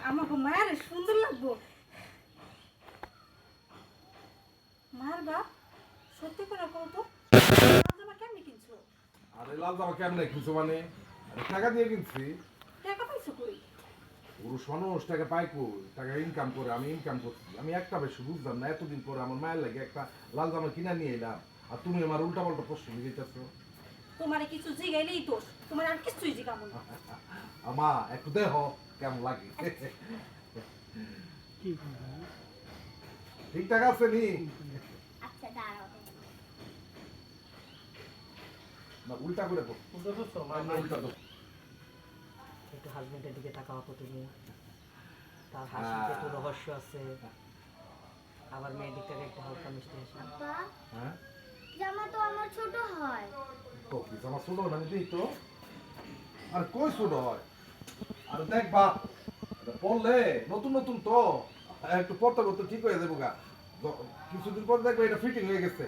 আমাকে মায়ের সুন্দর লাগবো। মার বাপ সত্যি করে কও তো, জামা কেমনি কিনছো? আরে লাল জামা কেমনে কিনছো মানে? আরে টাকা দিয়ে কিনছি। টাকা পাইছো কই? পুরুষ মানুষ টাকা পায় কই? টাকা ইনকাম করে, আমি ইনকাম করছি। আমি একটা বেশি বুঝলাম না, এতদিন পরে আমার মায়ের লাগে একটা লাল জামা কিনা নিয়ে এলাম, আর তুমি আমার উল্টা পাল্টা প্রশ্ন জিজ্ঞাসা। তোমারে কিছু জিগাইলেই দোষ, তোমার আর কিছুই জিগাবো না। আমা একটু দেহ কেমন লাগে। ঠিকঠাক আছে নি? আচ্ছা দাঁড়াও। না উল্টা করে দাও। উল্টা দাও। একটু হাজবেন্ডের দিকে তাকাও তো তুমি। তার হাসিতে একটু রহস্য আছে, আবার মেয়ের দিক থেকে একটু হালকা মিষ্টি হাসি। আব্বা, হ্যাঁ জামা তো আমার ছোট হয়। তো কি জামা ছোট হয় মানে তো? আর কই ছোট হয়? আর দেখ বাপ, পড়লে নতুন নতুন তো একটু পড়তে পড়তে ঠিক হয়ে যাবো গা। কিছুদিন পর দেখবে এটা ফিটিং হয়ে গেছে।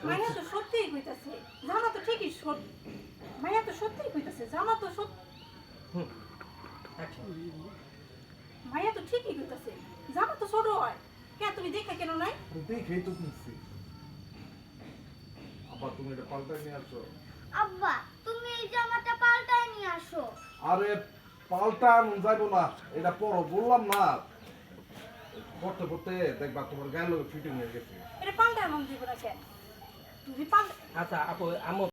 মাইয়া তো সত্যিই কইতাছে, জামা তো ঠিকই মাইয়া তো সত্যিই কইতাছে, জামা তো মাইয়া তো ঠিকই কইতাছে, জামা তো ছোট হয়। কে তুমি দেখা কেন নাই? দেখেই তো কিনছি। আবার তুমি এটা পাল্টাই নিয়ে আসো। আব্বা, তুমি এই জামাটা পাল্টায় নিয়ে আসো। আরে পাল্টান যাইবো না, এটা পরো বললাম না। পড়তে পড়তে দেখবা তোমার গায়ের লোক ফিটিং হয়ে গেছে। এটা পাল্টা মন দিব না কেন? তুমি পাল্টা আচ্ছা আপু, আমু